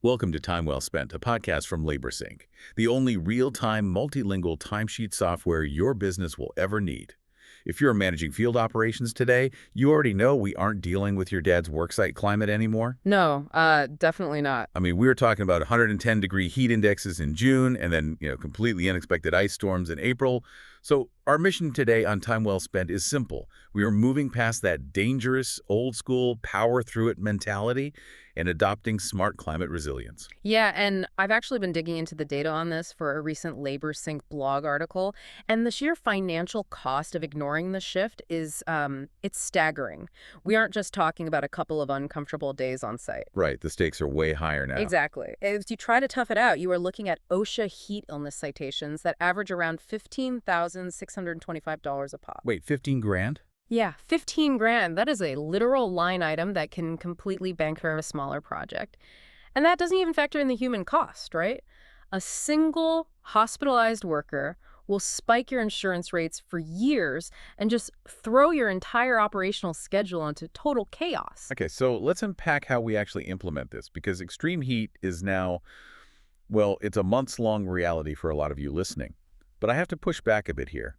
Welcome to Time Well Spent, a podcast from LaborSync, the only real-time multilingual timesheet software your business will ever need. If you're managing field operations today, you already know we aren't dealing with your dad's worksite climate anymore. No, definitely not. I mean, we were talking about 110-degree heat indexes in June and then, completely unexpected ice storms in April. So our mission today on Time Well Spent is simple. We are moving past that dangerous, old-school, power-through-it mentality and adopting smart climate resilience. Yeah, and I've actually been digging into the data on this for a recent LaborSync blog article, and the sheer financial cost of ignoring the shift is, it's staggering. We aren't just talking about a couple of uncomfortable days on site. Right, the stakes are way higher now. Exactly. If you try to tough it out, you are looking at OSHA heat illness citations that average around $15,625 a pop. Wait, 15 grand? Yeah, 15 grand. That is a literal line item that can completely bankrupt a smaller project. And that doesn't even factor in the human cost, right? A single hospitalized worker will spike your insurance rates for years and just throw your entire operational schedule into total chaos. Okay, so let's unpack how we actually implement this, because extreme heat is now, well, it's a months-long reality for a lot of you listening. But I have to push back a bit here.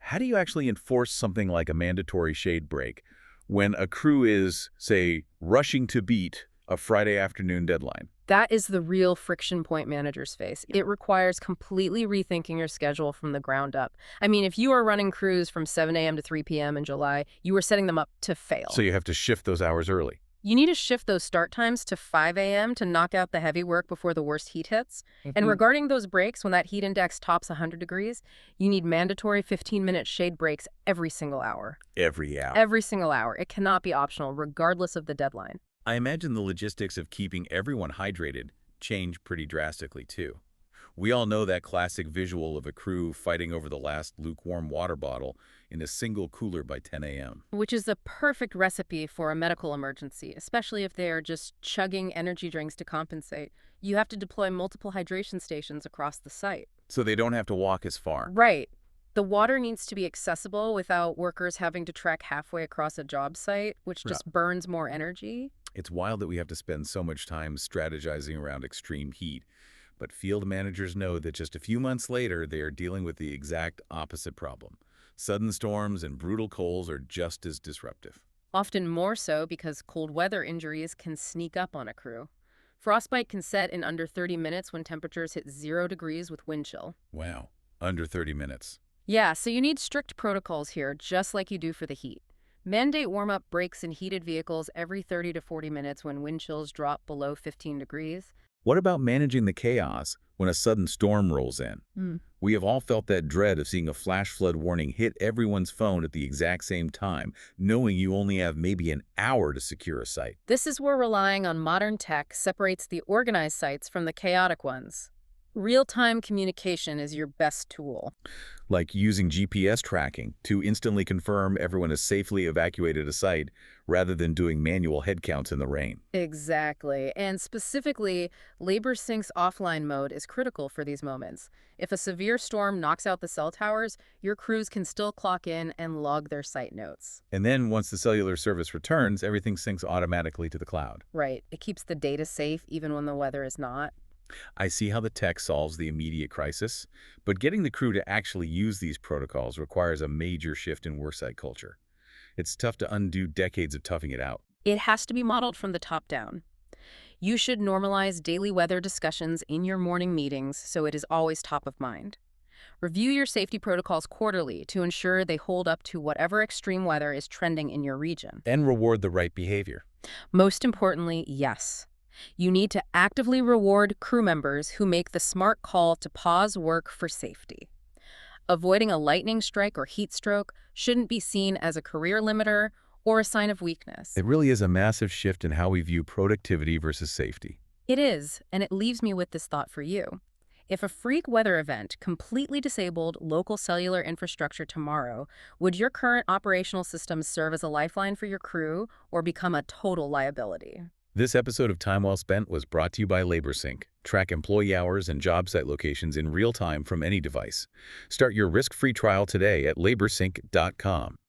How do you actually enforce something like a mandatory shade break when a crew is, say, rushing to beat a Friday afternoon deadline? That is the real friction point managers face. It requires completely rethinking your schedule from the ground up. I mean, if you are running crews from 7 a.m. to 3 p.m. in July, you are setting them up to fail. So you have to shift those hours early. You need to shift those start times to 5 a.m. to knock out the heavy work before the worst heat hits. And regarding those breaks, when that heat index tops 100 degrees, you need mandatory 15-minute shade breaks every single hour. Every hour. Every single hour. It cannot be optional, regardless of the deadline. I imagine the logistics of keeping everyone hydrated change pretty drastically, too. We all know that classic visual of a crew fighting over the last lukewarm water bottle in a single cooler by 10 a.m. Which is the perfect recipe for a medical emergency, especially if they are just chugging energy drinks to compensate. You have to deploy multiple hydration stations across the site. So they don't have to walk as far. Right. The water needs to be accessible without workers having to trek halfway across a job site, which just burns more energy. It's wild that we have to spend so much time strategizing around extreme heat. But field managers know that just a few months later, they are dealing with the exact opposite problem. Sudden storms and brutal colds are just as disruptive. Often more so because cold weather injuries can sneak up on a crew. Frostbite can set in under 30 minutes when temperatures hit 0 degrees with wind chill. Wow, under 30 minutes. Yeah, so you need strict protocols here, just like you do for the heat. Mandate warm-up breaks in heated vehicles every 30 to 40 minutes when wind chills drop below 15 degrees. What about managing the chaos when a sudden storm rolls in? We have all felt that dread of seeing a flash flood warning hit everyone's phone at the exact same time, knowing you only have maybe an hour to secure a site. This is where relying on modern tech separates the organized sites from the chaotic ones. Real-time communication is your best tool. Like using GPS tracking to instantly confirm everyone has safely evacuated a site rather than doing manual head counts in the rain. Exactly. And specifically, LaborSync's offline mode is critical for these moments. If a severe storm knocks out the cell towers, your crews can still clock in and log their site notes. And then once the cellular service returns, everything syncs automatically to the cloud. Right. It keeps the data safe even when the weather is not. I see how the tech solves the immediate crisis, but getting the crew to actually use these protocols requires a major shift in worksite culture. It's tough to undo decades of toughing it out. It has to be modeled from the top down. You should normalize daily weather discussions in your morning meetings so it is always top of mind. Review your safety protocols quarterly to ensure they hold up to whatever extreme weather is trending in your region. And reward the right behavior. Most importantly, yes. You need to actively reward crew members who make the smart call to pause work for safety. Avoiding a lightning strike or heat stroke shouldn't be seen as a career limiter or a sign of weakness. It really is a massive shift in how we view productivity versus safety. It is, and it leaves me with this thought for you. If a freak weather event completely disabled local cellular infrastructure tomorrow, would your current operational systems serve as a lifeline for your crew or become a total liability? This episode of Time Well Spent was brought to you by LaborSync. Track employee hours and job site locations in real time from any device. Start your risk-free trial today at laborsync.com.